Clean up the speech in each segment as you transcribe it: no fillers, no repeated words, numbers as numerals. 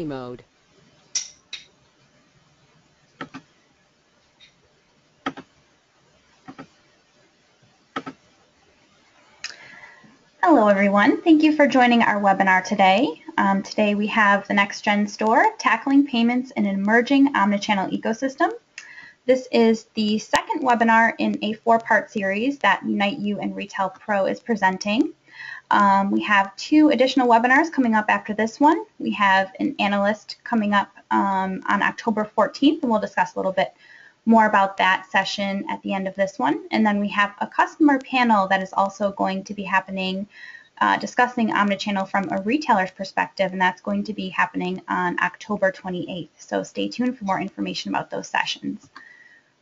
mode. Hello everyone, thank you for joining our webinar today. Today we have the Next Gen Store, Tackling Payments in an Emerging Omnichannel Ecosystem. This is the second webinar in a four-part series that UniteU and Retail Pro is presenting. We have two additional webinars coming up after this one. We have an analyst coming up on October 14th, and we'll discuss a little bit more about that session at the end of this one. And then we have a customer panel that is also going to be happening discussing Omnichannel from a retailer's perspective, and that's going to be happening on October 28th. So stay tuned for more information about those sessions.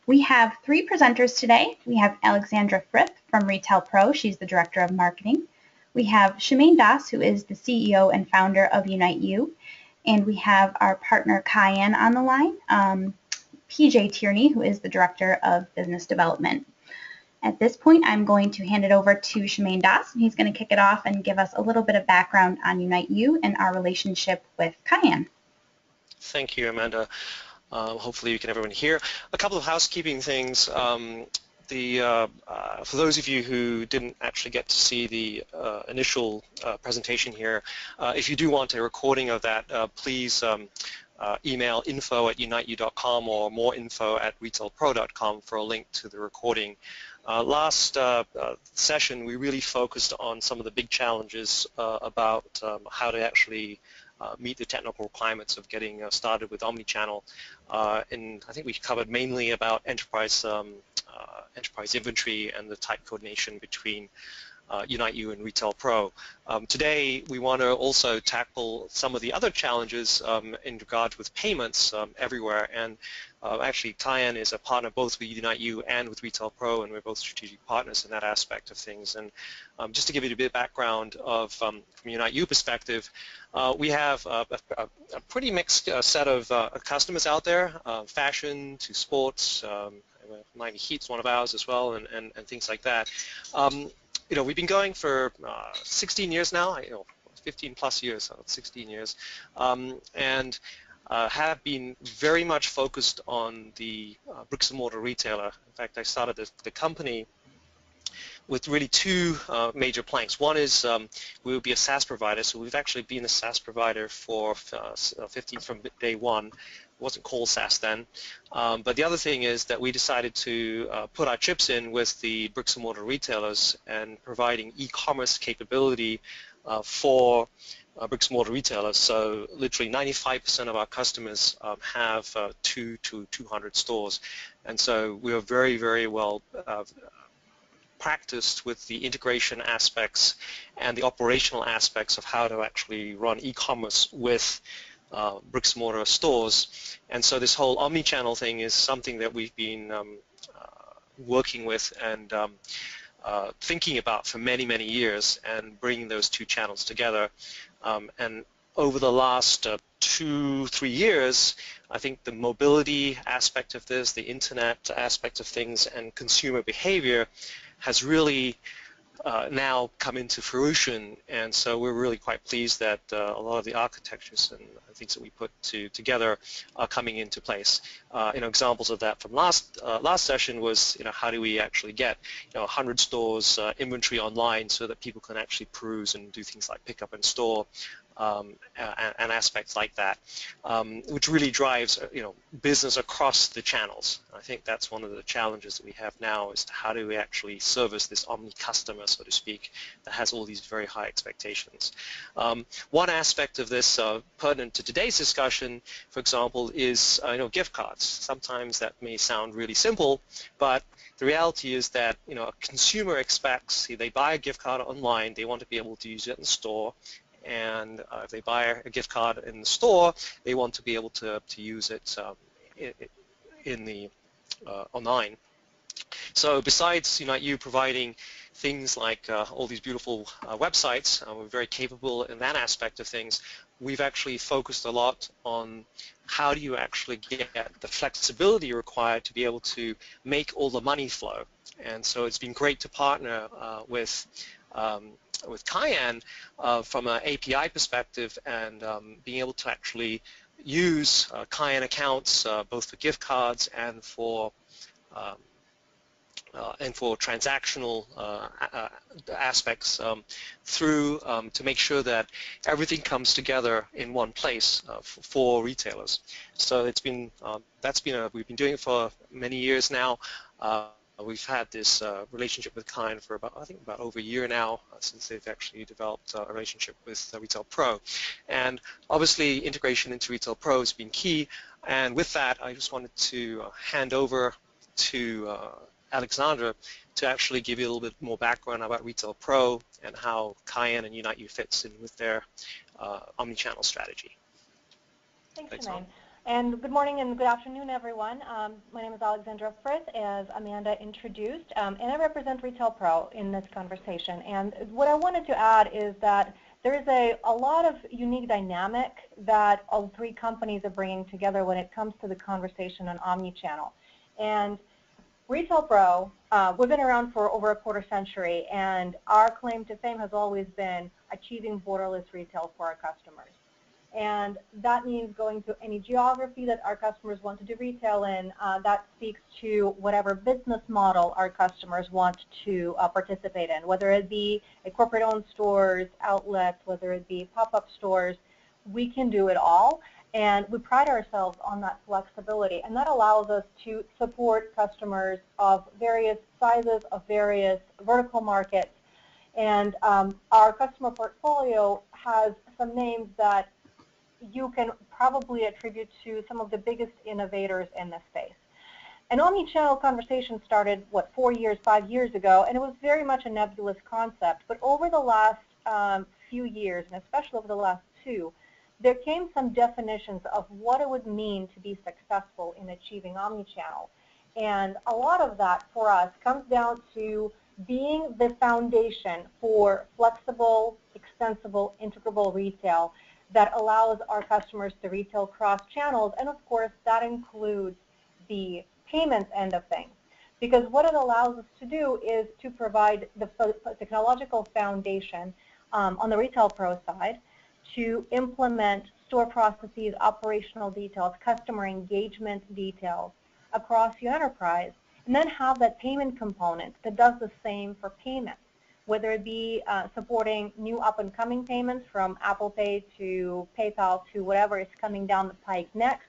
We have three presenters today. We have Alexandra Fripp from Retail Pro. She's the Director of Marketing. We have Shemaine Das, who is the CEO and founder of UniteU. And we have our partner Cayenne on the line. PJ Tierney, who is the Director of Business Development. At this point, I'm going to hand it over to Shemaine Das, and he's going to kick it off and give us a little bit of background on UniteU and our relationship with Cayenne. Thank you, Amanda. Hopefully you can everyone hear. A couple of housekeeping things. For those of you who didn't actually get to see the initial presentation here, if you do want a recording of that, please email info@uniteu.com or moreinfo@retailpro.com for a link to the recording. Last session, we really focused on some of the big challenges about how to actually meet the technical requirements of getting started with Omnichannel. And I think we covered mainly about enterprise inventory and the tight coordination between UniteU and Retail Pro. Today we want to also tackle some of the other challenges in regard with payments everywhere, and actually Cayenne is a partner both with UniteU and with Retail Pro, and we're both strategic partners in that aspect of things. And just to give you a bit of background of from UniteU perspective, we have a pretty mixed set of customers out there, fashion to sports, Miami Heat's one of ours as well, and things like that. You know, we've been going for 16 years now, 15 plus years, 16 years, and have been very much focused on the bricks and mortar retailer. In fact, I started the company with really two major planks. One is we would be a SaaS provider, so we've actually been a SaaS provider for from day one. It wasn't called SaaS then. But the other thing is that we decided to put our chips in with the bricks and mortar retailers and providing e-commerce capability for bricks and mortar retailers. So literally 95% of our customers have 2 to 200 stores. And so we are very, very well practiced with the integration aspects and the operational aspects of how to actually run e-commerce with bricks and mortar stores. And so this whole omni-channel thing is something that we've been working with and thinking about for many, many years, and bringing those two channels together. And over the last 2-3 years, I think the mobility aspect of this, the internet aspect of things, and consumer behavior has really now come into fruition, and so we're really quite pleased that a lot of the architectures and things that we put together are coming into place. Examples of that from last session was, how do we actually get 100 stores inventory online so that people can actually peruse and do things like pick up in store. And aspects like that, which really drives business across the channels. I think that's one of the challenges that we have now, is how do we actually service this omni customer, so to speak, that has all these very high expectations. One aspect of this pertinent to today's discussion, for example, is gift cards. Sometimes that may sound really simple, but the reality is that a consumer expects, they buy a gift card online, they want to be able to use it in the store. And if they buy a gift card in the store, they want to be able to use it in the online. So besides UniteU providing things like all these beautiful websites, we're very capable in that aspect of things. We've actually focused a lot on how do you actually get the flexibility required to be able to make all the money flow. And so it's been great to partner with Cayenne from an API perspective, and being able to actually use Cayenne accounts both for gift cards um, and for transactional aspects through to make sure that everything comes together in one place for retailers. So it's been we've been doing it for many years now. We've had this relationship with Cayenne for about over a year now, since they've actually developed a relationship with Retail Pro. And obviously integration into Retail Pro has been key, and with that I just wanted to hand over to Alexandra to actually give you a little bit more background about Retail Pro and how Cayenne and UniteU fits in with their omnichannel strategy. Thanks, Shemaine. And good morning and good afternoon, everyone. My name is Alexandra Frith, as Amanda introduced, and I represent Retail Pro in this conversation. And what I wanted to add is that there is a lot of unique dynamic that all three companies are bringing together when it comes to the conversation on omnichannel. And Retail Pro, we've been around for over a quarter century, and our claim to fame has always been achieving borderless retail for our customers. And that means going to any geography that our customers want to do retail in. That speaks to whatever business model our customers want to participate in, whether it be a corporate-owned stores, outlets, whether it be pop-up stores. We can do it all, and we pride ourselves on that flexibility, and that allows us to support customers of various sizes, of various vertical markets. And our customer portfolio has some names that you can probably attribute to some of the biggest innovators in this space. An omnichannel conversation started, what, 5 years ago, and it was very much a nebulous concept. But over the last few years, and especially over the last 2, there came some definitions of what it would mean to be successful in achieving omnichannel. And a lot of that for us comes down to being the foundation for flexible, extensible, integrable retail that allows our customers to retail cross channels, and of course that includes the payments end of things. Because what it allows us to do is to provide the technological foundation on the Retail Pro side to implement store processes, operational details, customer engagement details across your enterprise, and then have that payment component that does the same for payments, whether it be supporting new up-and-coming payments from Apple Pay to PayPal to whatever is coming down the pike next,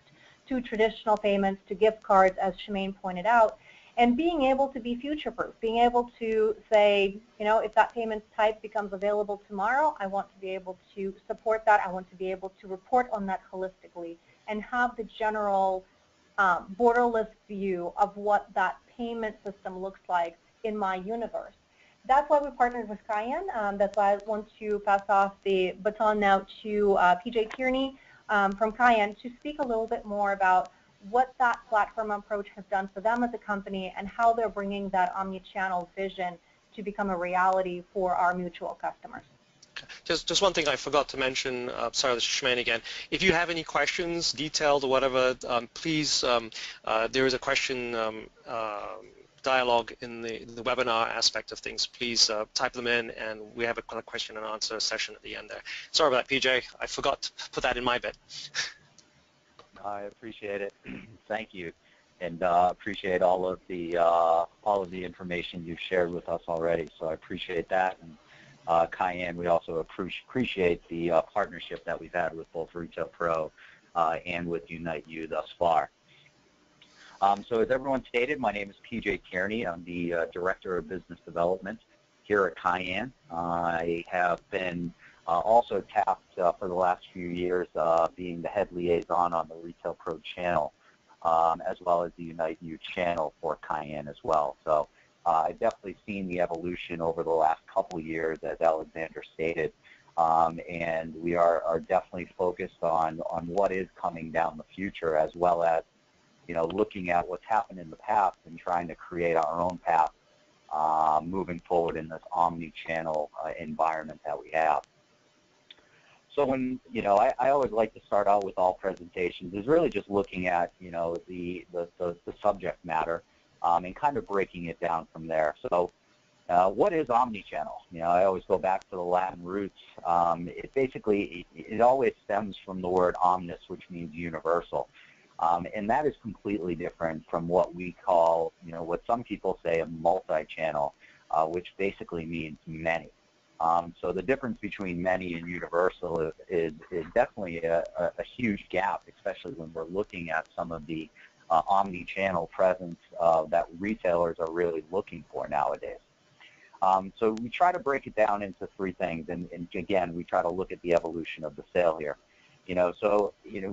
to traditional payments, to gift cards, as Shemaine pointed out, and being able to be future-proof, being able to say, you know, if that payment type becomes available tomorrow, I want to be able to support that. I want to be able to report on that holistically and have the general borderless view of what that payment system looks like in my universe. That's why we partnered with Cayenne. That's why I want to pass off the baton now to PJ Kearney from Cayenne to speak a little bit more about what that platform approach has done for them as a company and how they're bringing that omnichannel vision to become a reality for our mutual customers. Just one thing I forgot to mention, sorry, this is Shemaine again. If you have any questions, detailed or whatever, please, there is a question dialogue in the webinar aspect of things. Please type them in, and we have a kind of question and answer session at the end there. Sorry about that, PJ. I forgot to put that in my bit. I appreciate it. Thank you, and appreciate all of the information you've shared with us already. So I appreciate that. And Cayenne, we also appreciate the partnership that we've had with both Retail Pro and with UniteU thus far. So as everyone stated, my name is PJ Kearney. I'm the Director of Business Development here at Cayenne. I have been also tapped for the last few years being the head liaison on the Retail Pro channel, as well as the UniteU channel for Cayenne as well. So I've definitely seen the evolution over the last couple years, as Alexandra stated, and we are definitely focused on what is coming down the future, as well as, you know, looking at what's happened in the past and trying to create our own path moving forward in this omni-channel environment that we have. So when, you know, I always like to start out with all presentations is really just looking at, you know, the subject matter and kind of breaking it down from there. So What is omnichannel? I always go back to the Latin roots. It always stems from the word omnis, which means universal. And that is completely different from what we call, what some people say a multi-channel, which basically means many. So the difference between many and universal is definitely a huge gap, especially when we're looking at some of the omni-channel presence that retailers are really looking for nowadays. So we try to break it down into three things, and again, we try to look at the evolution of the sale here.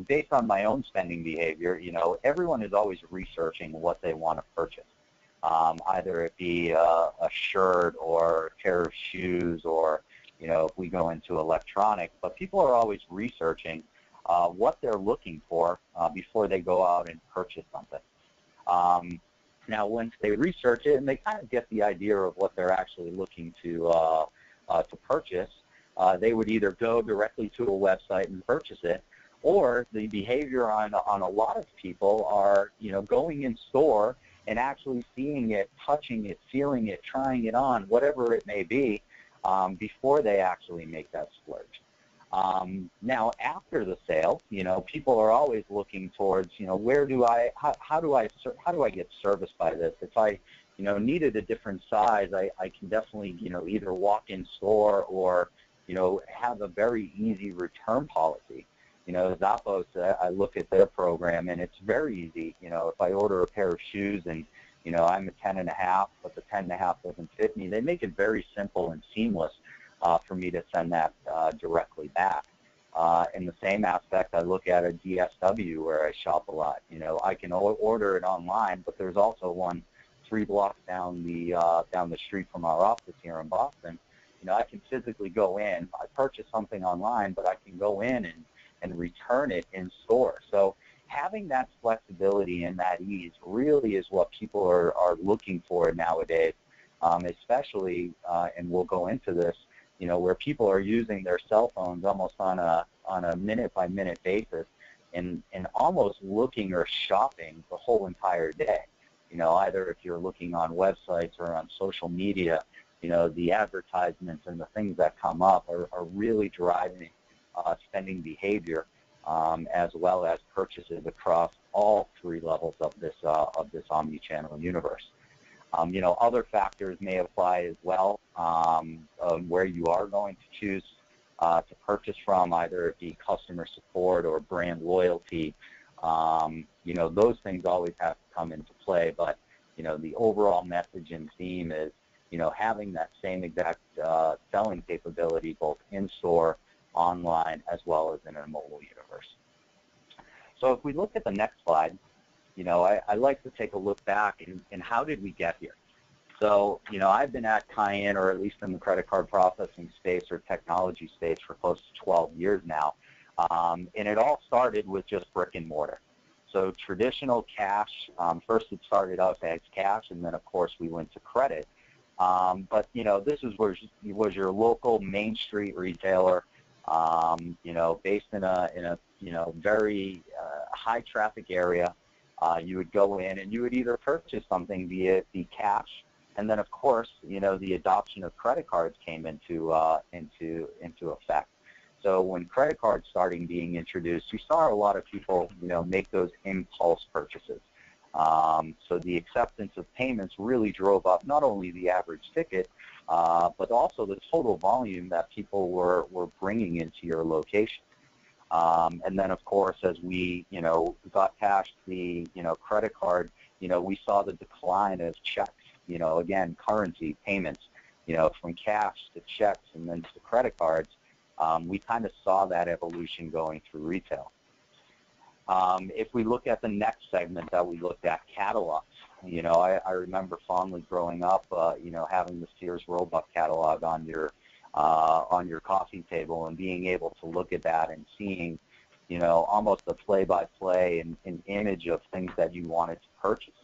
Based on my own spending behavior, everyone is always researching what they want to purchase. Either it be a shirt or a pair of shoes, or if we go into electronics, but people are always researching what they're looking for before they go out and purchase something. Now, once they research it and they kind of get the idea of what they're actually looking to purchase, they would either go directly to a website and purchase it, or the behavior on a lot of people are, going in store and actually seeing it, touching it, feeling it, trying it on, whatever it may be, before they actually make that splurge. Now, after the sale, people are always looking towards, how do I get serviced by this? If I, needed a different size, I can definitely, either walk in store or, have a very easy return policy. Zappos, I look at their program, and it's very easy. If I order a pair of shoes and, I'm a 10.5, but the 10.5 doesn't fit me, they make it very simple and seamless for me to send that directly back. In the same aspect, I look at a DSW where I shop a lot. I can order it online, but there's also one 3 blocks down the street from our office here in Boston. I can physically go in. I purchase something online, but I can go in and return it in store. So having that flexibility and that ease really is what people are looking for nowadays, especially, and we'll go into this, where people are using their cell phones almost on a minute-by-minute basis and almost looking or shopping the whole entire day. Either if you're looking on websites or on social media, the advertisements and the things that come up are really driving spending behavior, as well as purchases across all three levels of this omni-channel universe. Other factors may apply as well, where you are going to choose to purchase from, either it be customer support or brand loyalty. Those things always have to come into play, but the overall message and theme is having that same exact selling capability both in store, online, as well as in a mobile universe. So if we look at the next slide, I like to take a look back and how did we get here? So, I've been at Cayenne, or at least in the credit card processing space or technology space, for close to 12 years now. And it all started with just brick and mortar. So traditional cash, first it started out as cash, and then of course we went to credit. But this was your local Main Street retailer, based in a very high traffic area. You would go in and you would either purchase something via the cash, and then of course the adoption of credit cards came into effect. So when credit cards started being introduced, we saw a lot of people make those impulse purchases. So the acceptance of payments really drove up not only the average ticket, but also the total volume that people were bringing into your location. And then, of course, as we, got past the, credit card, we saw the decline of checks, again, currency payments, from cash to checks and then to credit cards. We kind of saw that evolution going through retail. If we look at the next segment that we looked at, catalogs, I remember fondly growing up, having the Sears Roebuck catalog on your coffee table and being able to look at that and seeing, almost a play-by-play and an image of things that you wanted to purchase.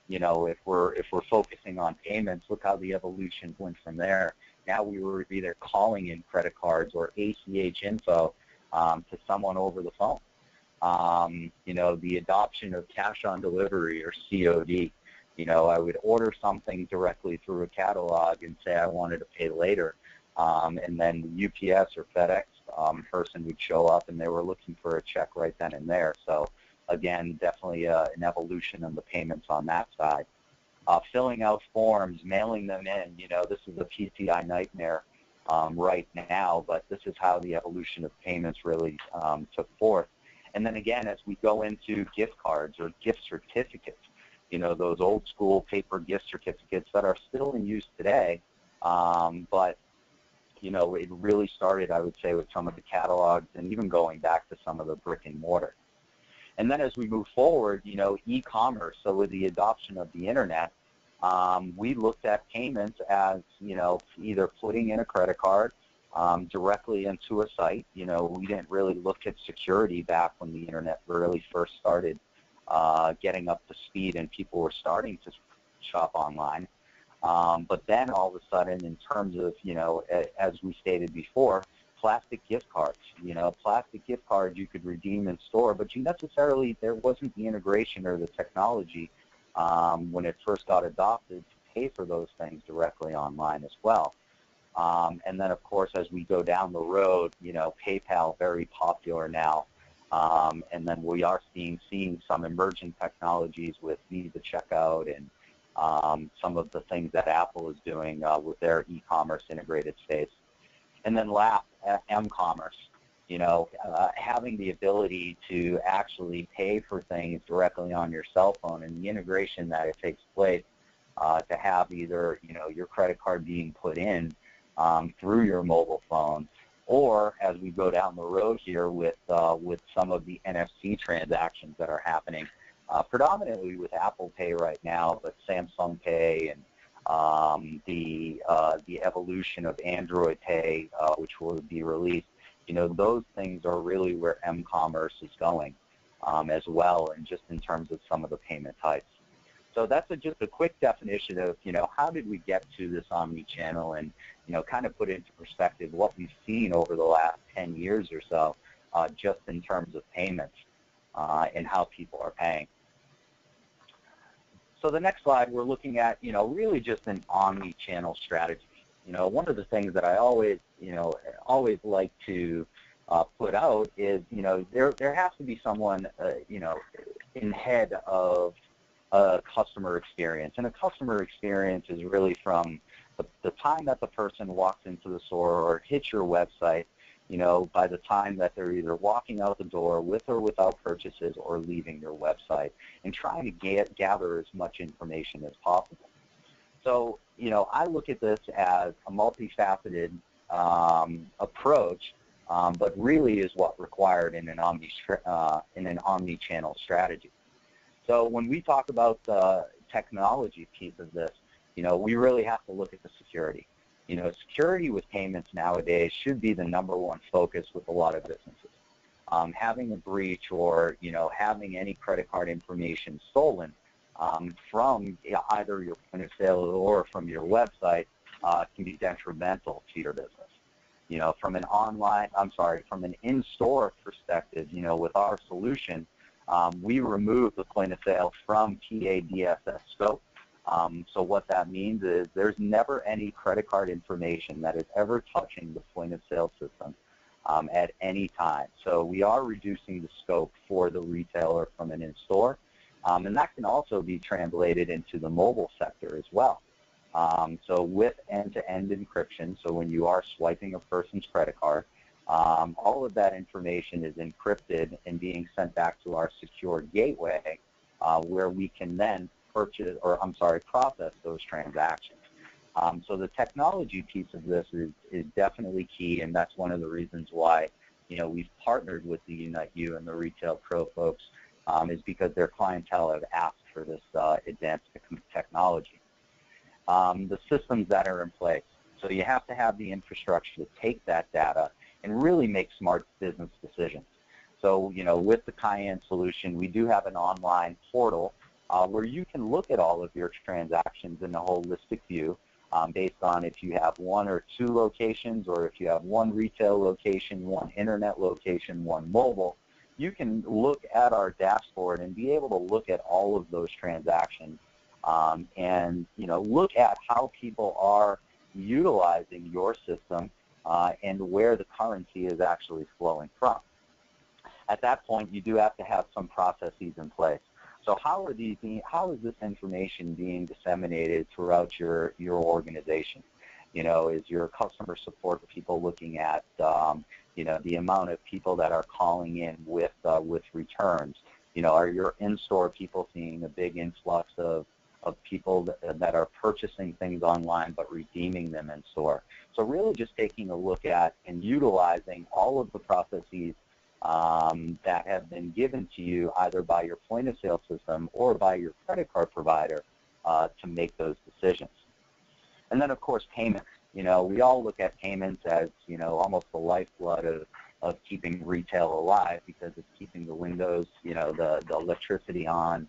If we're focusing on payments, look how the evolution went from there. Now we were either calling in credit cards or ACH info to someone over the phone. The adoption of cash on delivery, or COD. I would order something directly through a catalog and say I wanted to pay later, and then the UPS or FedEx person would show up and they were looking for a check right then and there. So again, definitely an evolution in the payments on that side. Filling out forms, mailing them in, this is a PCI nightmare right now, but this is how the evolution of payments really took forth. And then again, as we go into gift cards or gift certificates, those old school paper gift certificates that are still in use today, but it really started, I would say, with some of the catalogs and even going back to some of the brick and mortar. And then as we move forward, e-commerce, so with the adoption of the internet, we looked at payments as, either putting in a credit card directly into a site. We didn't really look at security back when the internet really first started getting up to speed and people were starting to shop online. But then all of a sudden, in terms of, as we stated before, plastic gift cards. Plastic gift cards you could redeem in store, but there wasn't the integration or the technology when it first got adopted to pay for those things directly online as well. And then, of course, as we go down the road, PayPal, very popular now. And then we are seeing some emerging technologies with Visa Checkout and some of the things that Apple is doing with their e-commerce integrated space. And then last, m-commerce, having the ability to actually pay for things directly on your cell phone and the integration that it takes place to have either, your credit card being put in through your mobile phone, or as we go down the road here with some of the NFC transactions that are happening, predominantly with Apple Pay right now, but Samsung Pay and the evolution of Android Pay, which will be released, those things are really where m-commerce is going as well, and just in terms of some of the payment types. So that's just a quick definition of, how did we get to this omni-channel, and, kind of put into perspective what we've seen over the last 10 years or so, just in terms of payments and how people are paying. So the next slide, we're looking at, really just an omni-channel strategy. One of the things that I always like to put out is, there has to be someone, in head of a customer experience. And a customer experience is really from the time that the person walks into the store or hits your website, by the time that they're either walking out the door with or without purchases or leaving your website, and trying to gather as much information as possible. So, I look at this as a multifaceted approach, but really is what required in an omni-channel strategy. So when we talk about the technology piece of this, we really have to look at the security. Security with payments nowadays should be the #1 focus with a lot of businesses. Having a breach or, having any credit card information stolen from either your point of sale or from your website can be detrimental to your business. From an in-store perspective, with our solution, we remove the point of sale from PADSS scope. So what that means is there's never any credit card information that is ever touching the point of sale system at any time. So we are reducing the scope for the retailer from an in-store, and that can also be translated into the mobile sector as well. So with end-to-end encryption, so when you are swiping a person's credit card, all of that information is encrypted and being sent back to our secure gateway, where we can then process those transactions. So the technology piece of this is definitely key, and that's one of the reasons why we've partnered with the UniteU and the Retail Pro folks, is because their clientele have asked for this advanced technology. The systems that are in place. So you have to have the infrastructure to take that data and really make smart business decisions. So, with the Cayenne solution, we do have an online portal where you can look at all of your transactions in a holistic view based on if you have 1 or 2 locations, or if you have 1 retail location, 1 internet location, 1 mobile. You can look at our dashboard and be able to look at all of those transactions and look at how people are utilizing your system and where the currency is actually flowing from. At that point, you do have to have some processes in place. So how is this information being disseminated throughout your organization? Is your customer support people looking at the amount of people that are calling in with returns? Are your in-store people seeing a big influx of people that are purchasing things online but redeeming them in store? So really just taking a look at and utilizing all of the processes that have been given to you either by your point-of-sale system or by your credit card provider to make those decisions. And then, of course, payments. We all look at payments as, almost the lifeblood of keeping retail alive, because it's keeping the windows, the electricity on,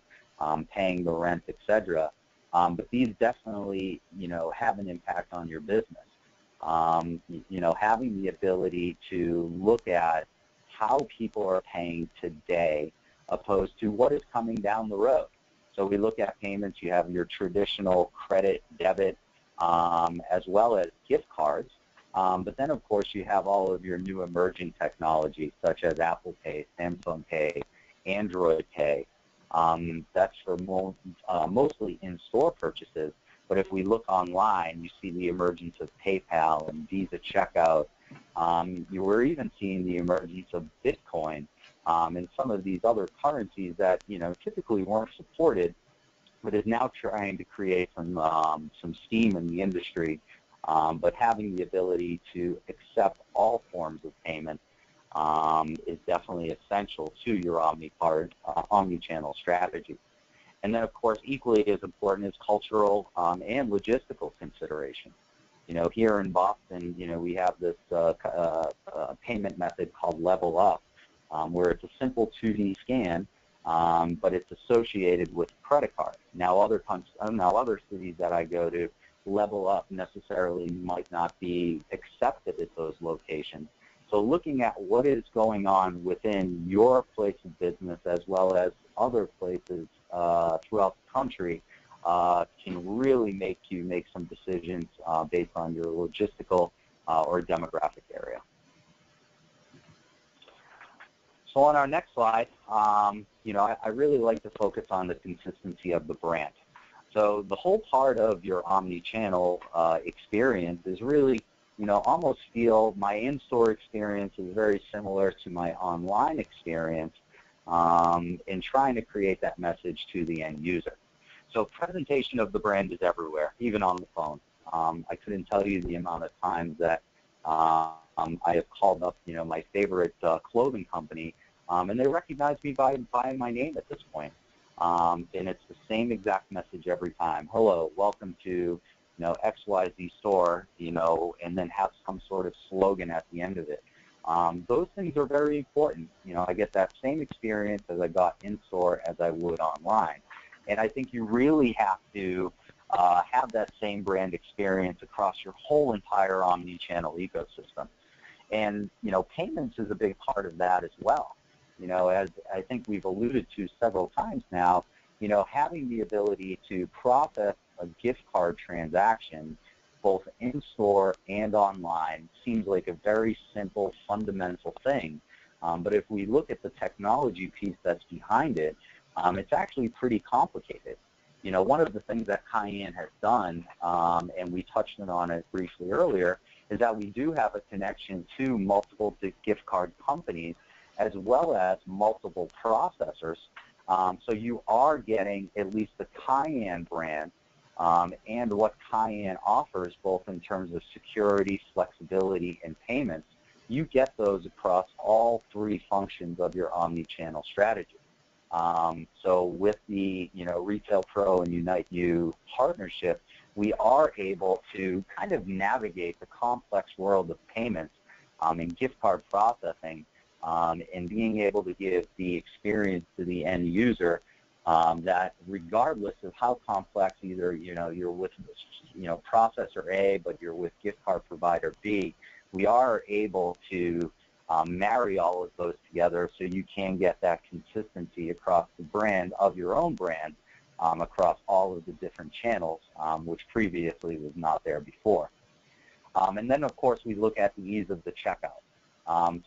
paying the rent, etc. But these definitely, have an impact on your business. Having the ability to look at how people are paying today opposed to what is coming down the road. So we look at payments. You have your traditional credit, debit, as well as gift cards. But then, of course, you have all of your new emerging technologies such as Apple Pay, Samsung Pay, Android Pay. That's for mostly in-store purchases. But if we look online, you see the emergence of PayPal and Visa Checkout. You were even seeing the emergence of Bitcoin and some of these other currencies that typically weren't supported, but is now trying to create some steam in the industry. But having the ability to accept all forms of payment is definitely essential to your omnichannel strategy. And then, of course, equally as important is cultural and logistical consideration. Here in Boston, we have this payment method called Level Up, where it's a simple 2D scan, but it's associated with credit card. Now, other cities that I go to, Level Up necessarily might not be accepted at those locations. So looking at what is going on within your place of business as well as other places throughout the country can really make you make some decisions based on your logistical or demographic area. So on our next slide, I really like to focus on the consistency of the brand. So the whole part of your omni-channel experience is really, almost feel my in-store experience is very similar to my online experience in trying to create that message to the end user. So presentation of the brand is everywhere, even on the phone. I couldn't tell you the amount of times that I have called up, my favorite clothing company, and they recognize me by my name at this point. And it's the same exact message every time. Hello, welcome to, XYZ store, and then have some sort of slogan at the end of it. Those things are very important. I get that same experience as I got in store as I would online. And I think you really have to have that same brand experience across your whole entire omni-channel ecosystem. And, payments is a big part of that as well. As I think we've alluded to several times now, having the ability to process a gift card transaction both in-store and online seems like a very simple, fundamental thing. But if we look at the technology piece that's behind it, it's actually pretty complicated. One of the things that Cayenne has done, and we touched on it briefly earlier, is that we do have a connection to multiple gift card companies as well as multiple processors. So you are getting at least the Cayenne brand and what Cayenne offers both in terms of security, flexibility, and payments. You get those across all three functions of your omni-channel strategy. So with the Retail Pro and UniteU partnership, we are able to kind of navigate the complex world of payments and gift card processing and being able to give the experience to the end user that regardless of how complex either you're with processor A but you're with gift card provider B, we are able to marry all of those together so you can get that consistency across the brand of your own brand across all of the different channels, which previously was not there before. And then, of course, we look at the ease of the checkout.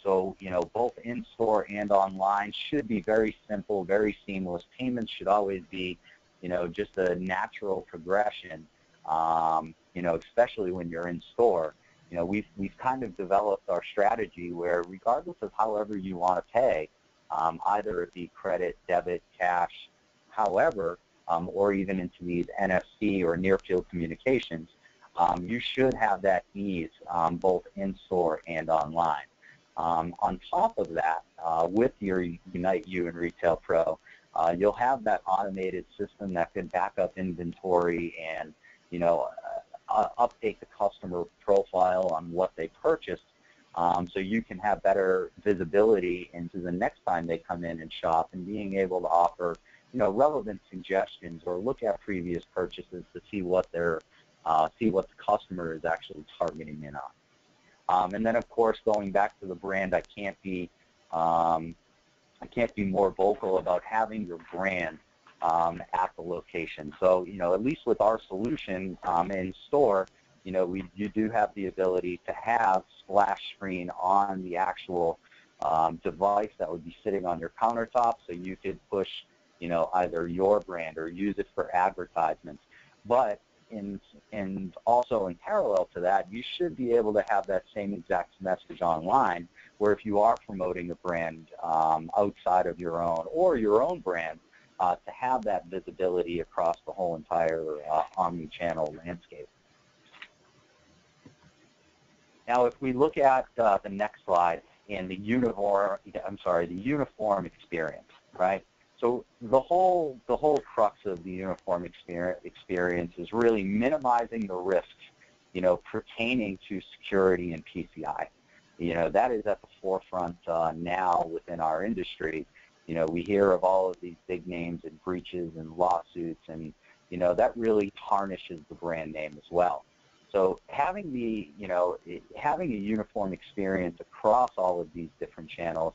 So, both in-store and online should be very simple, very seamless. Payments should always be, just a natural progression, especially when you're in store. We've kind of developed our strategy where regardless of however you want to pay, either it be credit, debit, cash, however, or even into these NFC or near-field communications, you should have that ease both in-store and online. On top of that, with your UniteU and Retail Pro, you'll have that automated system that can back up inventory and, update the customer profile on what they purchased, so you can have better visibility into the next time they come in and shop, and being able to offer, relevant suggestions or look at previous purchases to see what the customer is actually targeting in on. And then, of course, going back to the brand, I can't be more vocal about having your brand at the location. So, at least with our solution in store, you do have the ability to have splash screen on the actual device that would be sitting on your countertop, so you could push, either your brand or use it for advertisements. But and also in parallel to that, you should be able to have that same exact message online, where if you are promoting a brand outside of your own or your own brand, to have that visibility across the whole entire omni-channel landscape. Now, if we look at the next slide and the uniform experience, right? So the whole crux of the uniform experience is really minimizing the risks, pertaining to security and PCI. That is at the forefront now within our industry. We hear of all of these big names and breaches and lawsuits, and that really tarnishes the brand name as well. So having having a uniform experience across all of these different channels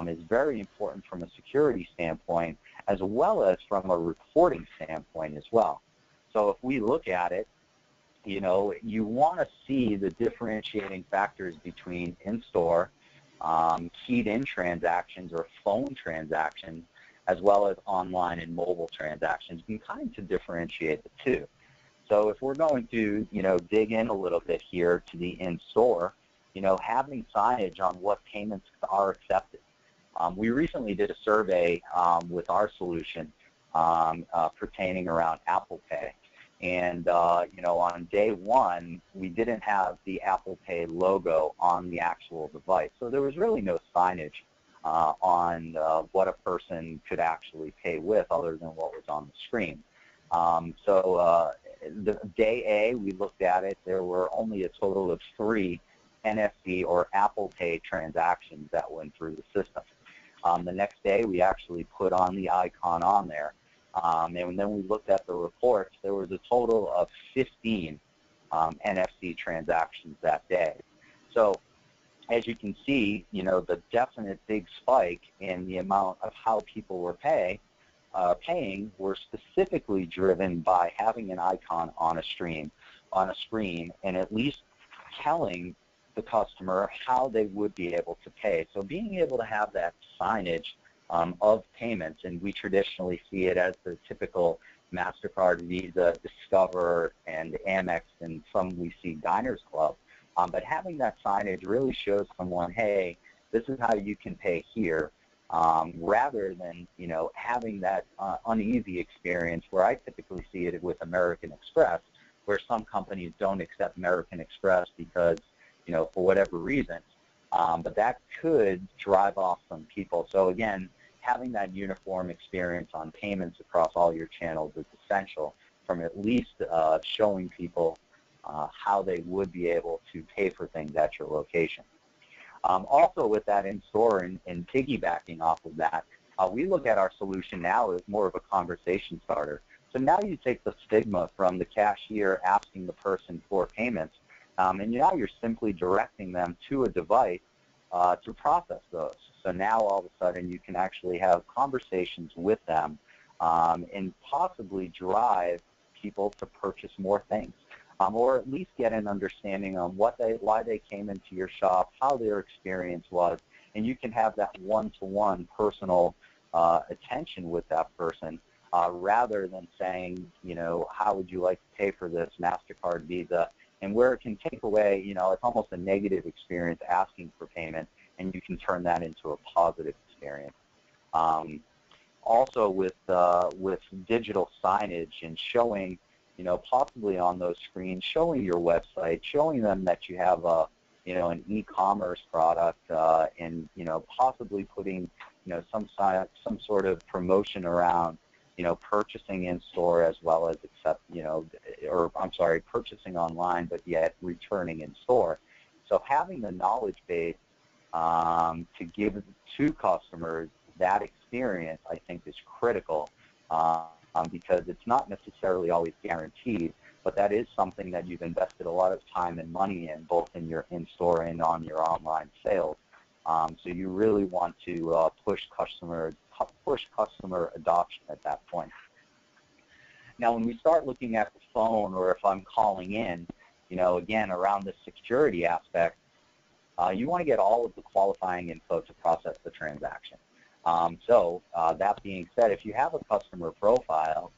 is very important from a security standpoint, as well as from a reporting standpoint as well. So if we look at it, you want to see the differentiating factors between in-store, keyed-in transactions or phone transactions, as well as online and mobile transactions, and kind of differentiate the two. So if we're going to, dig in a little bit here to the in-store, having signage on what payments are accepted. We recently did a survey with our solution pertaining around Apple Pay. And, on day one, we didn't have the Apple Pay logo on the actual device. So there was really no signage on what a person could actually pay with other than what was on the screen. The day A, we looked at it, there were only a total of 3 NFC or Apple Pay transactions that went through the system. The next day, we actually put on the icon on there. And then we looked at the reports. There was a total of 15 NFC transactions that day. So as you can see, the definite big spike in the amount of how people were paying were specifically driven by having an icon on a screen, and at least telling the customer how they would be able to pay. So being able to have that signage of payments, and we traditionally see it as the typical MasterCard, Visa, Discover, and Amex, and some we see Diners Club. But having that signage really shows someone, hey, this is how you can pay here, rather than, having that uneasy experience where I typically see it with American Express, where some companies don't accept American Express because, for whatever reason. But that could drive off some people. So again, having that uniform experience on payments across all your channels is essential, from at least showing people how they would be able to pay for things at your location. Also with that in-store and piggybacking off of that, we look at our solution now as more of a conversation starter. So now you take the stigma from the cashier asking the person for payments, and now you're simply directing them to a device to process those. So now all of a sudden you can actually have conversations with them and possibly drive people to purchase more things, or at least get an understanding on why they came into your shop, how their experience was, and you can have that one-to-one personal attention with that person, rather than saying, how would you like to pay for this, MasterCard, Visa, and where it can take away, it's almost a negative experience asking for payment, and you can turn that into a positive experience. Also with digital signage and showing, possibly on those screens, showing your website, showing them that you have an e-commerce product, and possibly putting some sort of promotion around purchasing in store as well as purchasing online but yet returning in store. So having the knowledge base to give to customers that experience, I think, is critical, because it's not necessarily always guaranteed, but that is something that you've invested a lot of time and money in, both in your in-store and on your online sales. So you really want to push customer adoption at that point. Now, when we start looking at the phone, or if I'm calling in, again, around the security aspect, you want to get all of the qualifying info to process the transaction. So that being said, if you have a customer profile,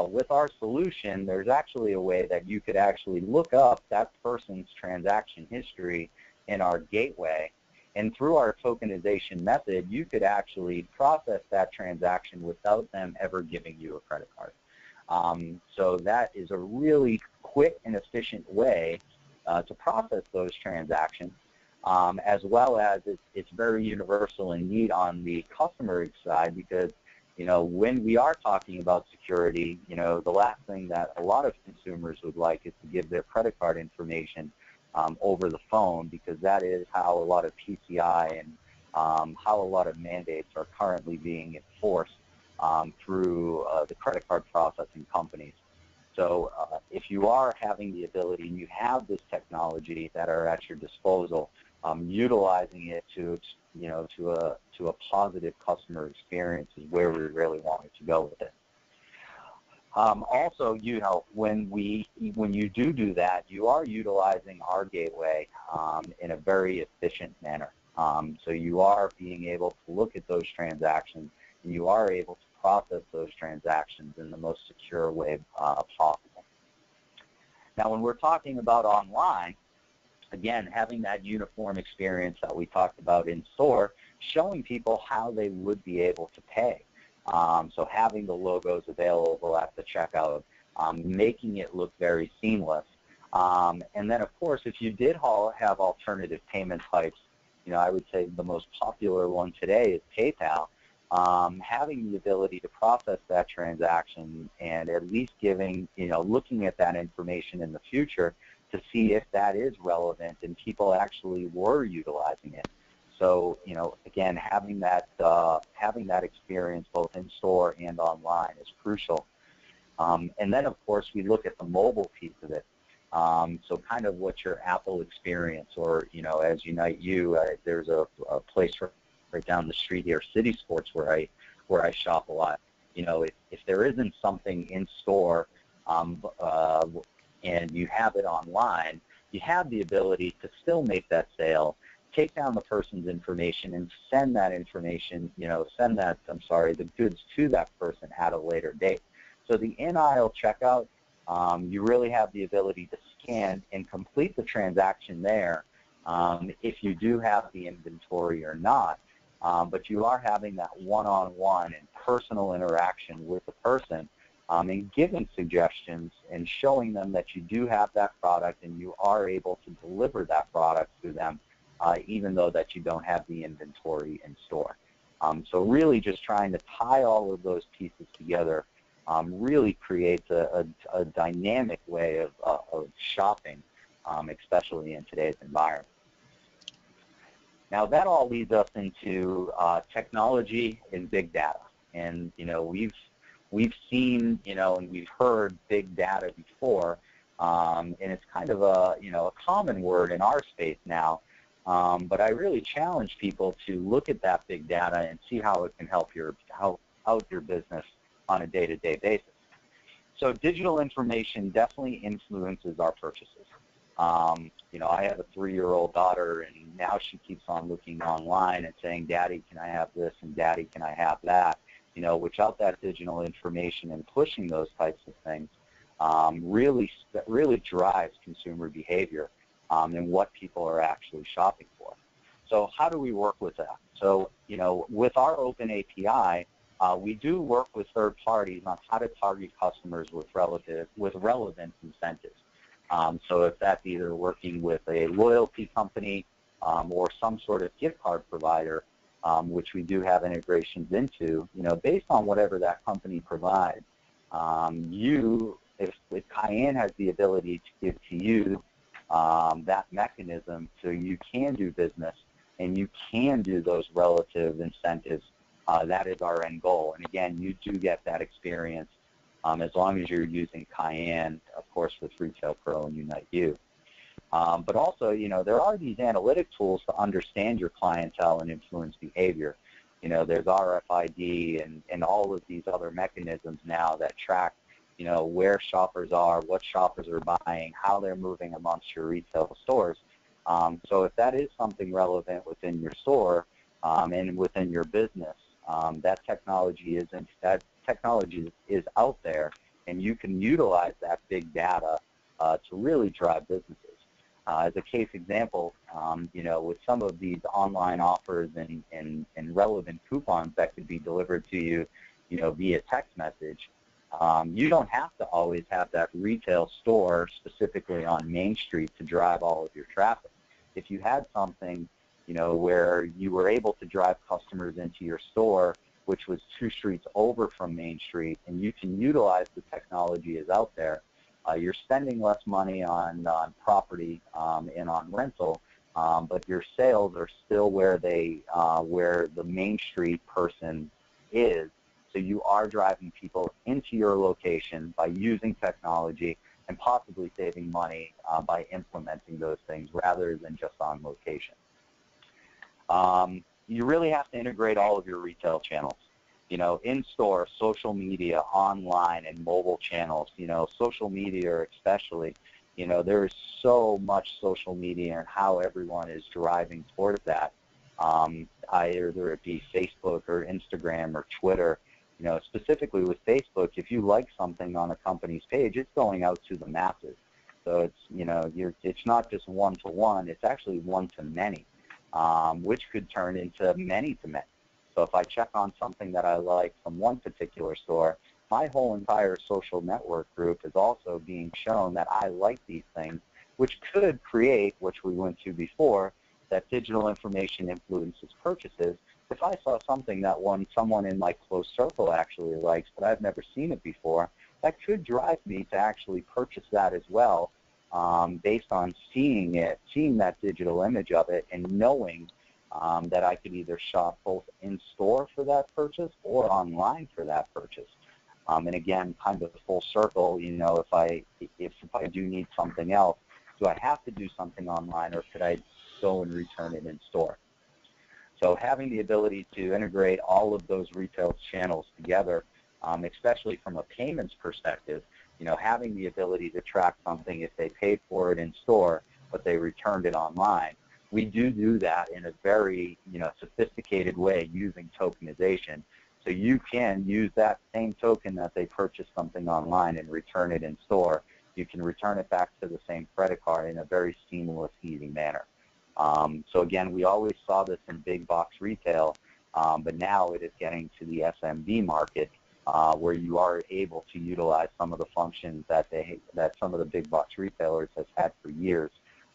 with our solution, there's actually a way that you could actually look up that person's transaction history in our gateway, and through our tokenization method, you could actually process that transaction without them ever giving you a credit card. So that is a really quick and efficient way to process those transactions, as well as it's very universal and neat on the customer side, because when we are talking about security, the last thing that a lot of consumers would like is to give their credit card information over the phone, because that is how a lot of PCI and how a lot of mandates are currently being enforced through the credit card processing companies. So if you are having the ability and you have this technology that are at your disposal, utilizing it to a positive customer experience is where we really wanted to go with it. Also, when you do that, you are utilizing our gateway in a very efficient manner. So you are being able to look at those transactions, and you are able to process those transactions in the most secure way possible. Now, when we're talking about online, again, having that uniform experience that we talked about in store, showing people how they would be able to pay. So having the logos available at the checkout, making it look very seamless. And then, of course, if you did have alternative payment types, I would say the most popular one today is PayPal. Having the ability to process that transaction and at least looking at that information in the future to see if that is relevant and people actually were utilizing it. So, again, having that experience both in store and online is crucial. And then, of course, we look at the mobile piece of it. So kind of what's your Apple experience, or, as UniteU, there's a place right down the street here, City Sports, where I shop a lot. If there isn't something in store and you have it online, you have the ability to still make that sale, take down the person's information, and send that information, the goods to that person at a later date. So the in-aisle checkout, you really have the ability to scan and complete the transaction there, if you do have the inventory or not. But you are having that one-on-one and personal interaction with the person, and giving suggestions and showing them that you do have that product and you are able to deliver that product to them, even though that you don't have the inventory in store. So really just trying to tie all of those pieces together really creates a dynamic way of shopping, especially in today's environment. Now, that all leads us into technology and big data. And, we've seen, and we've heard big data before, and it's kind of a common word in our space now. But I really challenge people to look at that big data and see how it can help out your business on a day-to-day basis. So digital information definitely influences our purchases. You know, I have a 3-year-old daughter, and now she keeps on looking online and saying, Daddy, can I have this? And Daddy, can I have that? You know, without that digital information and pushing those types of things, really drives consumer behavior and what people are actually shopping for. So how do we work with that? So, you know, with our open API, we do work with third parties on how to target customers with relevant incentives. So if that's either working with a loyalty company or some sort of gift card provider, which we do have integrations into, you know, based on whatever that company provides, if Cayenne has the ability to give to you that mechanism so you can do business and you can do those relative incentives, that is our end goal. And again, you do get that experience as long as you're using Cayenne, of course, with Retail Pro and UniteU. But also, you know, there are these analytic tools to understand your clientele and influence behavior. You know, there's RFID and all of these other mechanisms now that track, you know, where shoppers are, what shoppers are buying, how they're moving amongst your retail stores. So if that is something relevant within your store and within your business, that technology is out there, and you can utilize that big data to really drive businesses. As a case example, you know, with some of these online offers and relevant coupons that could be delivered to you, you know, via text message, you don't have to always have that retail store specifically on Main Street to drive all of your traffic. If you had something, you know, where you were able to drive customers into your store, which was 2 streets over from Main Street, and you can utilize the technology is out there, you're spending less money on property and on rental, but your sales are still where the Main Street person is. So you are driving people into your location by using technology and possibly saving money by implementing those things rather than just on location. You really have to integrate all of your retail channels. You know, in-store, social media, online, and mobile channels. You know, social media especially, you know, there is so much social media and how everyone is driving towards that, either it be Facebook or Instagram or Twitter. You know, specifically with Facebook, if you like something on a company's page, it's going out to the masses. So it's, you know, it's not just one-to-one, it's actually one-to-many, which could turn into many-to-many. So if I check on something that I like from one particular store, my whole entire social network group is also being shown that I like these things, which could create, which we went to before, that digital information influences purchases. If I saw something that someone in my close circle actually likes, but I've never seen it before, that could drive me to actually purchase that as well, based on seeing it, seeing that digital image of it, and knowing that I could either shop both in store for that purchase or online for that purchase. And again, kind of full circle, you know, if I do need something else, do I have to do something online, or could I go and return it in store? So having the ability to integrate all of those retail channels together, especially from a payments perspective, you know, having the ability to track something if they paid for it in store, but they returned it online. We do that in a very, you know, sophisticated way using tokenization. So you can use that same token that they purchased something online and return it in store. You can return it back to the same credit card in a very seamless, easy manner. So again, we always saw this in big box retail, but now it is getting to the SMB market, where you are able to utilize some of the functions that some of the big box retailers have had for years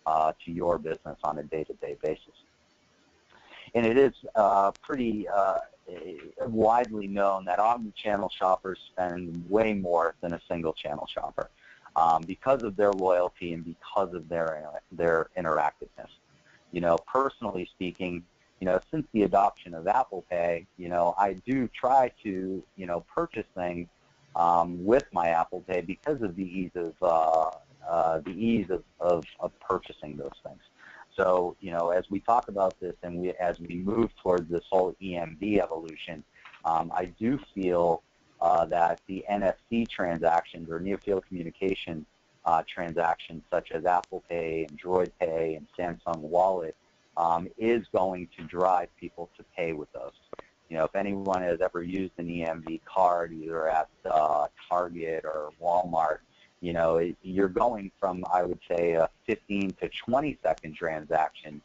to your business on a day-to-day basis. And it is pretty widely known that omnichannel shoppers spend way more than a single channel shopper because of their loyalty and because of their interactiveness. You know, personally speaking, you know, since the adoption of Apple Pay, you know, I do try to, you know, purchase things with my Apple Pay because of the ease of purchasing those things. So, you know, as we talk about this and as we move towards this whole EMV evolution, I do feel that the NFC transactions or near-field communication transactions such as Apple Pay, Android Pay, and Samsung Wallet is going to drive people to pay with those. You know, if anyone has ever used an EMV card, either at Target or Walmart, you know, you're going from, I would say, a 15 to 20-second transaction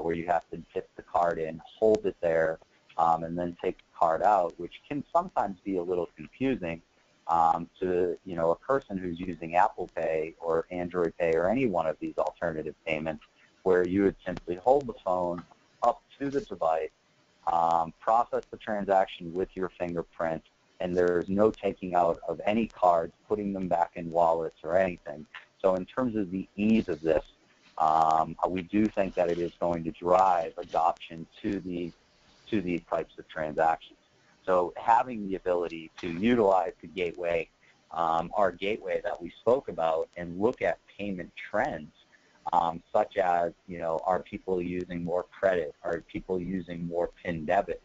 where you have to dip the card in, hold it there, and then take the card out, which can sometimes be a little confusing to, you know, a person who's using Apple Pay or Android Pay or any one of these alternative payments, where you would simply hold the phone up to the device, process the transaction with your fingerprint, and there's no taking out of any cards, putting them back in wallets or anything. So in terms of the ease of this, we do think that it is going to drive adoption to these types of transactions. So having the ability to utilize the gateway, our gateway that we spoke about, and look at payment trends, such as, you know, are people using more credit? Are people using more PIN debit?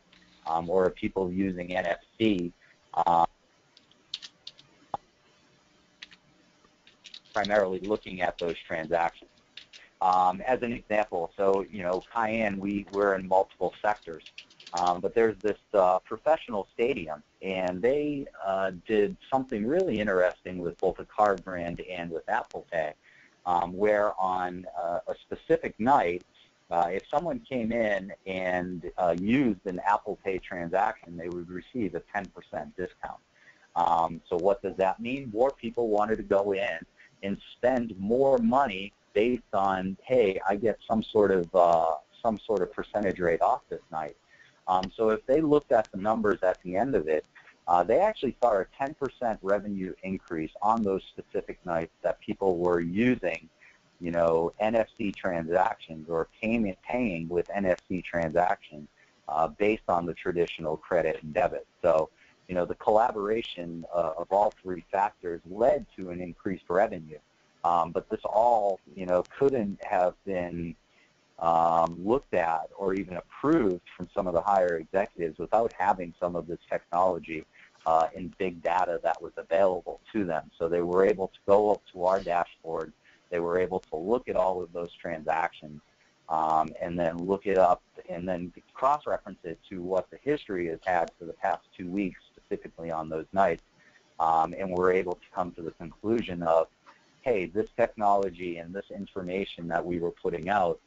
Or are people using NFC? Primarily looking at those transactions. As an example, so, you know, Cayenne, we're in multiple sectors, but there's this professional stadium, and they did something really interesting with both the card brand and with Apple Pay, where on a specific night, if someone came in and used an Apple Pay transaction, they would receive a 10% discount. So what does that mean? More people wanted to go in and spend more money based on, hey, I get some sort of percentage rate off this night. So if they looked at the numbers at the end of it, they actually saw a 10% revenue increase on those specific nights that people were using, you know, NFC transactions or paying with NFC transactions based on the traditional credit and debit. So, you know, the collaboration of all three factors led to an increased revenue. But this all, you know, couldn't have been looked at or even approved from some of the higher executives without having some of this technology and big data that was available to them. So they were able to go up to our dashboard. They were able to look at all of those transactions and then look it up and then cross-reference it to what the history has had for the past 2 weeks, specifically on those nights. And we're able to come to the conclusion of, hey, this technology and this information that we were putting out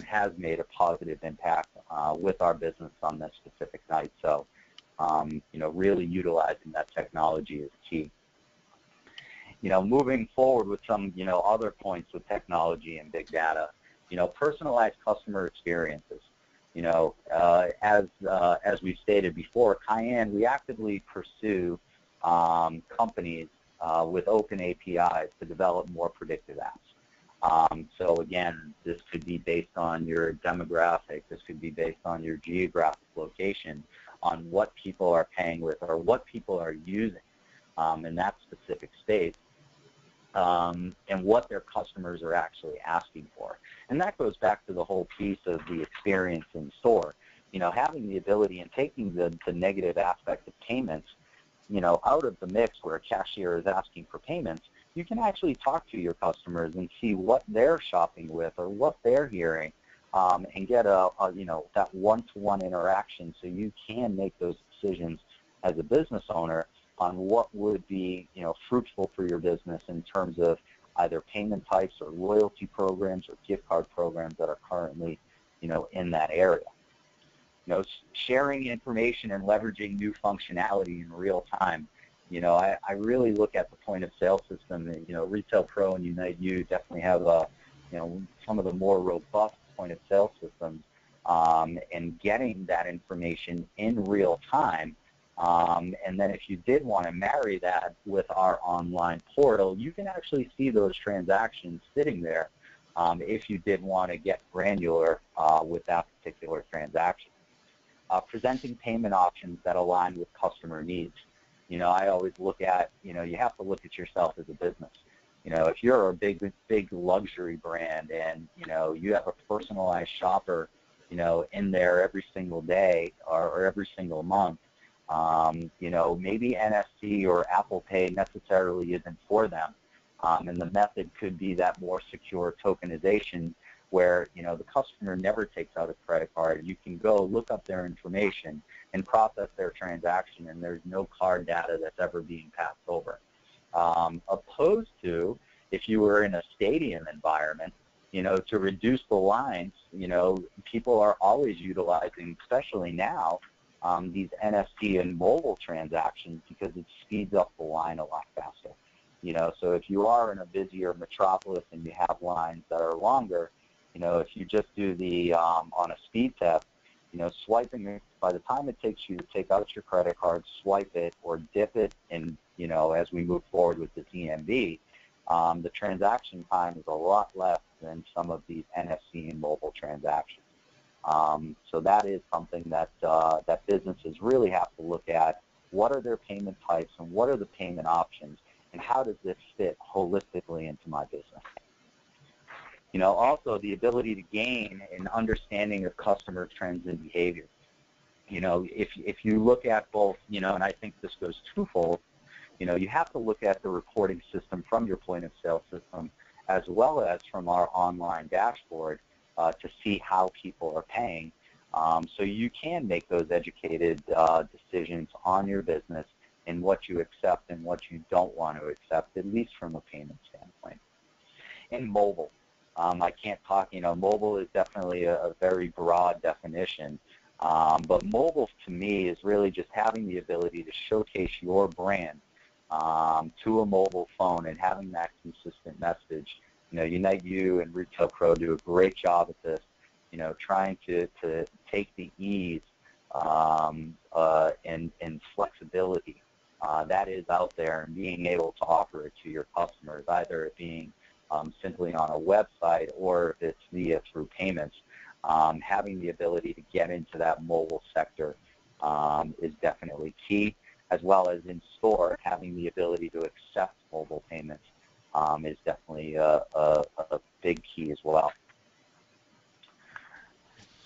has made a positive impact with our business on this specific night. So, you know, really utilizing that technology is key. You know, moving forward with some, you know, other points with technology and big data, you know, personalized customer experiences. You know, as we've stated before, Cayenne, we actively pursue companies with open APIs to develop more predictive apps. So again, this could be based on your demographic, this could be based on your geographic location, on what people are paying with or what people are using in that specific space, and what their customers are actually asking for. And that goes back to the whole piece of the experience in store. You know, having the ability and taking the negative aspect of payments, you know, out of the mix where a cashier is asking for payments, you can actually talk to your customers and see what they're shopping with or what they're hearing, and get you know, that one-to-one interaction so you can make those decisions as a business owner on what would be, you know, fruitful for your business in terms of either payment types or loyalty programs or gift card programs that are currently, you know, in that area. You know, sharing information and leveraging new functionality in real time. You know, I really look at the point of sale system. You know, Retail Pro and UniteU definitely have, you know, some of the more robust point of sale systems, and getting that information in real time. And then if you did want to marry that with our online portal, you can actually see those transactions sitting there if you did want to get granular with that particular transaction. Presenting payment options that align with customer needs. You know, I always look at, you know, you have to look at yourself as a business. You know, if you're a big luxury brand and, you know, you have a personalized shopper, you know, in there every single day or every single month, You know, maybe NFC or Apple Pay necessarily isn't for them, and the method could be that more secure tokenization where, you know, the customer never takes out a credit card. You can go look up their information and process their transaction, and there's no card data that's ever being passed over. Opposed to if you were in a stadium environment, you know, to reduce the lines, you know, people are always utilizing, especially now, these NFC and mobile transactions because it speeds up the line a lot faster. You know, so if you are in a busier metropolis and you have lines that are longer, you know, if you just do the, on a speed test, you know, swiping it, by the time it takes you to take out your credit card, swipe it, or dip it, and, you know, as we move forward with the DMV, the transaction time is a lot less than some of these NFC and mobile transactions. So that is something that, that businesses really have to look at. What are their payment types and what are the payment options, and how does this fit holistically into my business? You know, also the ability to gain an understanding of customer trends and behavior. You know, if you look at both, you know, and I think this goes twofold, you know, you have to look at the reporting system from your point of sale system as well as from our online dashboard to see how people are paying. So you can make those educated decisions on your business and what you accept and what you don't want to accept, at least from a payment standpoint. And mobile. I can't talk, you know, mobile is definitely a very broad definition, but mobile to me is really just having the ability to showcase your brand to a mobile phone and having that consistent message. You know, UniteU and Retail Pro do a great job at this, you know, trying to take the ease and flexibility that is out there and being able to offer it to your customers, either it being simply on a website or if it's via through payments. Having the ability to get into that mobile sector is definitely key, as well as in store, having the ability to accept mobile payments is definitely a big key as well.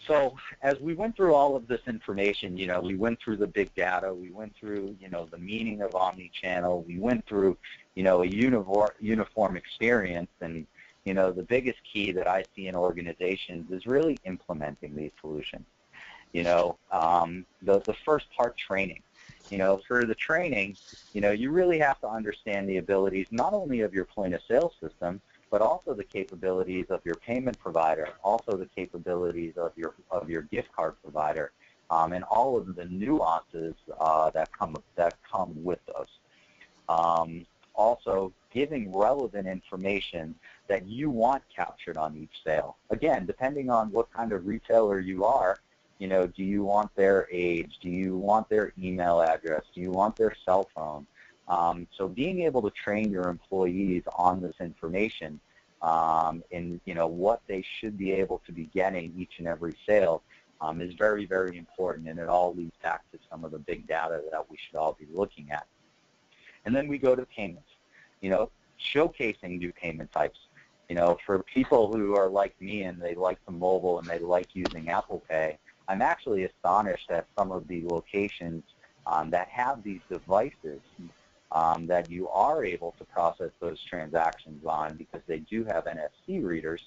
So as we went through all of this information, you know, we went through the big data, we went through, you know, the meaning of omnichannel, we went through, you know, a uniform experience, and, you know, the biggest key that I see in organizations is really implementing these solutions. You know, the first part, training. You know, for the training, you know, you really have to understand the abilities not only of your point of sale system, but also the capabilities of your payment provider, also the capabilities of your gift card provider, and all of the nuances that come with those. Also, giving relevant information that you want captured on each sale. Again, depending on what kind of retailer you are, you know, do you want their age? Do you want their email address? Do you want their cell phone? So being able to train your employees on this information and, you know, what they should be able to be getting each and every sale is very, very important, and it all leads back to some of the big data that we should all be looking at. And then we go to payments, you know, showcasing new payment types. You know, for people who are like me and they like the mobile and they like using Apple Pay, I'm actually astonished at some of the locations that have these devices that you are able to process those transactions on because they do have NFC readers,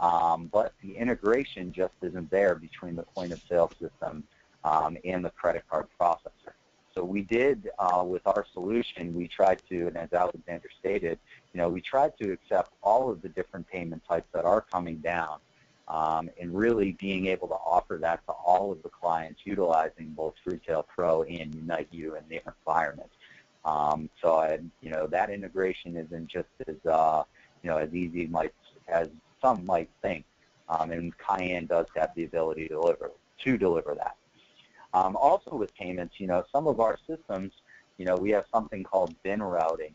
but the integration just isn't there between the point of sale system and the credit card processor. So we did, with our solution, we tried to, and as Alexander stated, you know, we tried to accept all of the different payment types that are coming down and really being able to offer that to all of the clients utilizing both Retail Pro and UniteU in their environment. So, you know, that integration isn't just as, you know, as easy as some might think, and Cayenne does have the ability to deliver that. Also with payments, you know, some of our systems, you know, we have something called bin routing,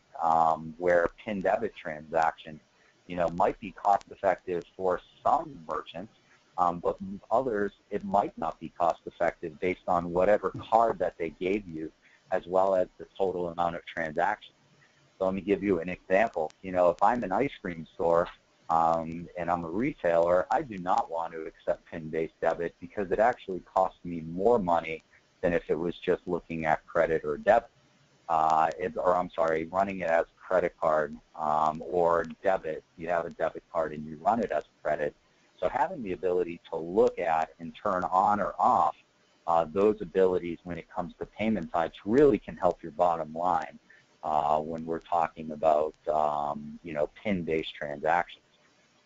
where PIN debit transaction, you know, might be cost effective for some merchants, but others it might not be cost effective based on whatever card that they gave you, as well as the total amount of transactions. So let me give you an example. You know, if I'm an ice cream store and I'm a retailer, I do not want to accept PIN-based debit because it actually costs me more money than if it was just looking at credit or debit, running it as a credit card or debit. You have a debit card and you run it as credit. So having the ability to look at and turn on or off those abilities when it comes to payment types really can help your bottom line when we're talking about PIN-based transactions.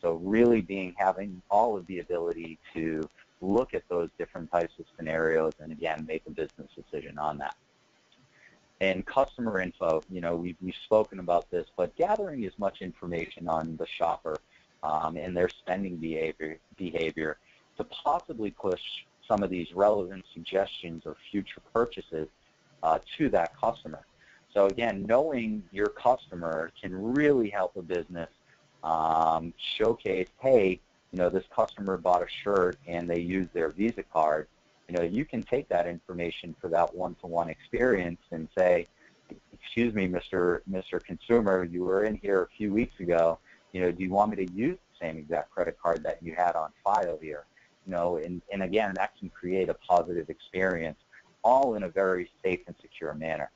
So really having all of the ability to look at those different types of scenarios and again make a business decision on that. And customer info, we've spoken about this, but gathering as much information on the shopper and their spending behavior to possibly push some of these relevant suggestions or future purchases to that customer. So again, knowing your customer can really help a business showcase, hey, this customer bought a shirt and they used their Visa card. You can take that information for that one-to-one experience and say, excuse me, Mr. Consumer, you were in here a few weeks ago. Do you want me to use the same exact credit card that you had on file here? And again, that can create a positive experience, all in a very safe and secure manner.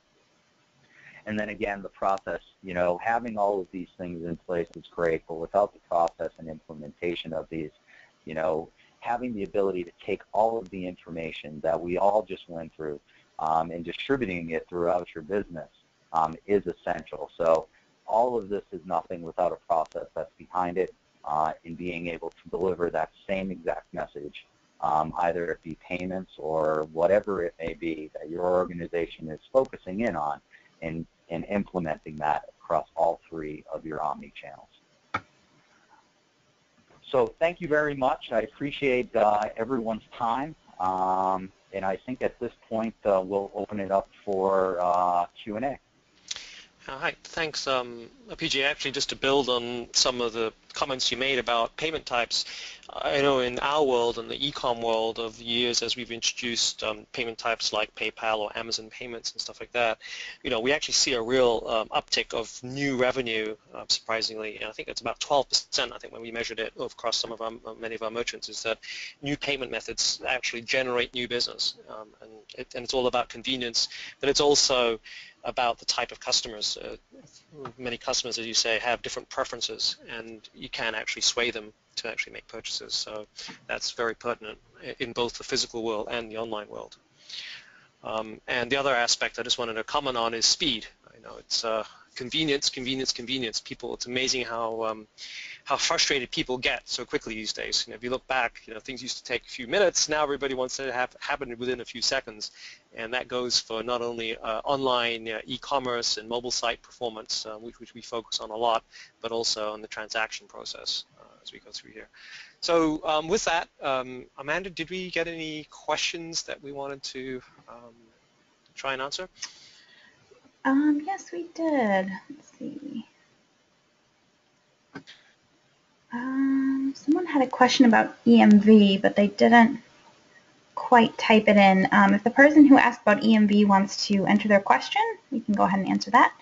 And then again, the process, having all of these things in place is great, but without the process and implementation of these, having the ability to take all of the information that we all just went through and distributing it throughout your business is essential. So all of this is nothing without a process that's behind it in being able to deliver that same exact message, either it be payments or whatever it may be that your organization is focusing in on and implementing that across all three of your omni-channels. So thank you very much. I appreciate everyone's time. And I think at this point, we'll open it up for Q&A. Hi, thanks, PJ. Actually, just to build on some of the comments you made about payment types, I know in our world, in the e-com world of years, as we've introduced payment types like PayPal or Amazon payments and stuff like that, we actually see a real uptick of new revenue, surprisingly. And I think it's about 12%, I think, when we measured it across many of our merchants, is that new payment methods actually generate new business. And it's all about convenience, but it's also about the type of customers. Many customers, as you say, have different preferences, and you can actually sway them to actually make purchases. So that's very pertinent in both the physical world and the online world. And the other aspect I just wanted to comment on is speed. It's convenience, convenience, convenience. It's amazing how frustrated people get so quickly these days. If you look back, things used to take a few minutes. Now everybody wants it to happen within a few seconds, and that goes for not only online e-commerce and mobile site performance, which we focus on a lot, but also on the transaction process as we go through here. So with that, Amanda, did we get any questions that we wanted to try and answer? Yes, we did. Let's see. Someone had a question about EMV, but they didn't quite type it in. If the person who asked about EMV wants to enter their question, we can go ahead and answer that.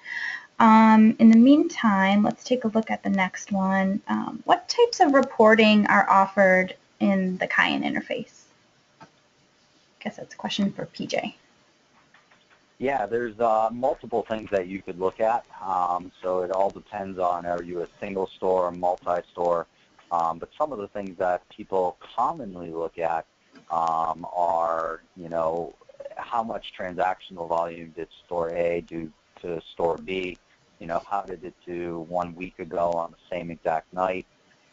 In the meantime, let's take a look at the next one. What types of reporting are offered in the Cayenne interface? I guess that's a question for PJ. Yeah, there's multiple things that you could look at. So it all depends on, are you a single store or multi-store? But some of the things that people commonly look at are, how much transactional volume did store A do to store B? How did it do 1 week ago on the same exact night?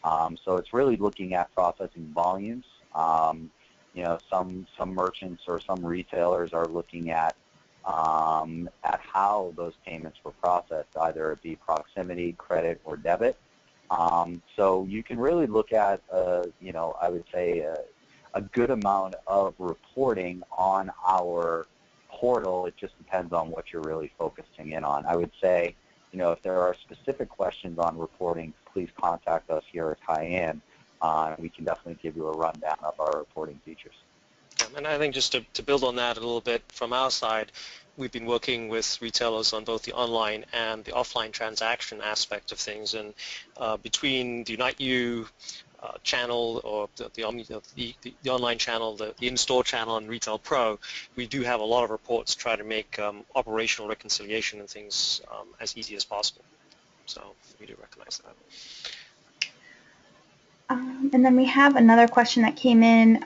So it's really looking at processing volumes. Some merchants or some retailers are looking at how those payments were processed, either it be proximity, credit, or debit. So you can really look at, I would say a good amount of reporting on our portal. It just depends on what you're really focusing in on. I would say, if there are specific questions on reporting, please contact us here at Cayenne. We can definitely give you a rundown of our reporting features. And I think just to build on that a little bit from our side, we've been working with retailers on both the online and the offline transaction aspect of things. And between the UniteU channel, or the online channel, the in-store channel, and Retail Pro, we do have a lot of reports try to make operational reconciliation and things as easy as possible. So we do recognize that. And then we have another question that came in.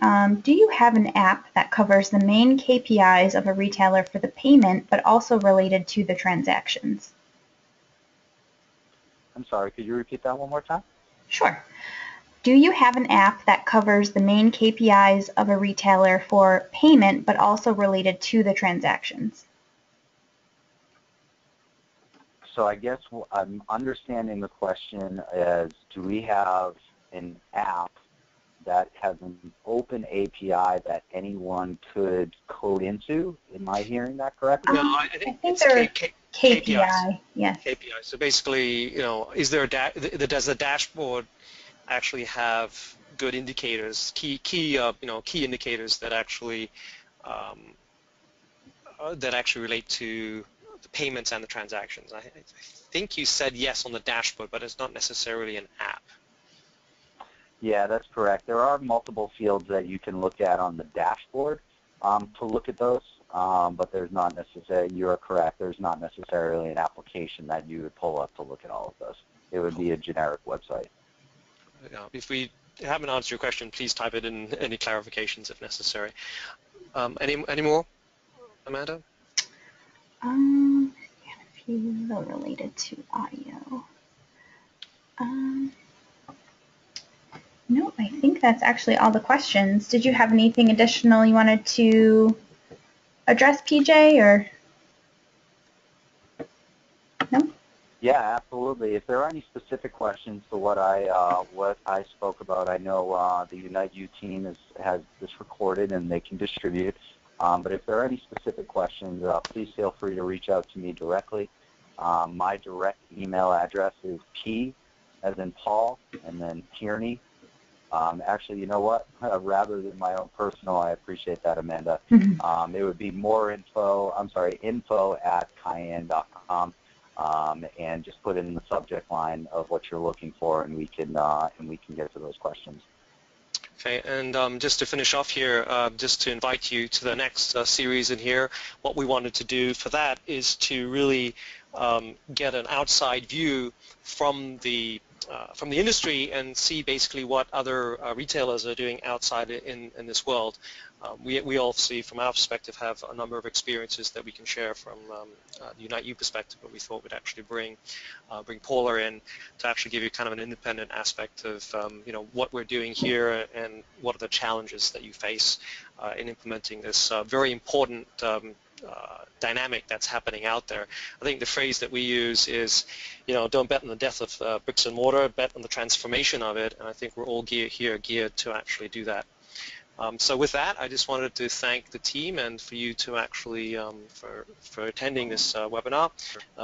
Do you have an app that covers the main KPIs of a retailer for the payment, but also related to the transactions? I'm sorry, could you repeat that one more time? Sure. Do you have an app that covers the main KPIs of a retailer for payment, but also related to the transactions? So I guess I'm understanding the question as, do we have an app that has an open API that anyone could code into? Am I hearing that correctly? No, I think it's KPI. Yes. KPI. So basically, is there does the dashboard actually have good indicators, key indicators that actually relate to the payments and the transactions? I think you said yes on the dashboard, but it's not necessarily an app. Yeah, that's correct. There are multiple fields that you can look at on the dashboard to look at those, but there's not necessarily, you're correct, there's not necessarily an application that you would pull up to look at all of those. It would be a generic website. If we haven't answered your question, please type it in any clarifications if necessary. Any more, Amanda? A few related to audio. No, I think that's actually all the questions. Did you have anything additional you wanted to address, PJ, or? No? Yeah, absolutely. If there are any specific questions to what I spoke about, I know the UniteU team has this recorded and they can distribute. But if there are any specific questions, please feel free to reach out to me directly. My direct email address is P as in Paul and then Tierney. Actually, you know what? Rather than my own personal, I appreciate that, Amanda. It would be info@cayenne.com. And just put in the subject line of what you're looking for, and we can get to those questions. Okay, and just to finish off here, just to invite you to the next series in here, what we wanted to do for that is to really get an outside view from the industry and see basically what other retailers are doing outside in this world. We obviously, from our perspective, have a number of experiences that we can share from the UniteU perspective, but we thought we'd actually bring Paula in to actually give you kind of an independent aspect of what we're doing here and what are the challenges that you face in implementing this very important dynamic that's happening out there. I think the phrase that we use is, don't bet on the death of bricks and mortar, bet on the transformation of it, and I think we're all geared to actually do that. So with that, I just wanted to thank the team and for you to actually for attending this webinar.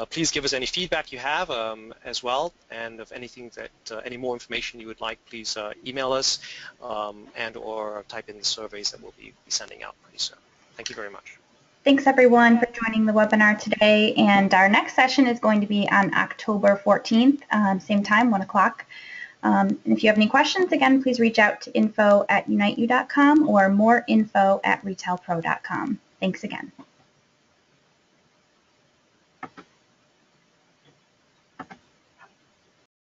Please give us any feedback you have as well, and if anything that any more information you would like, please email us and or type in the surveys that we'll be sending out pretty soon. Thank you very much. Thanks everyone for joining the webinar today, and our next session is going to be on October 14th, same time, 1 o'clock. And if you have any questions, again, please reach out to info@uniteu.com or more info@retailpro.com. Thanks again.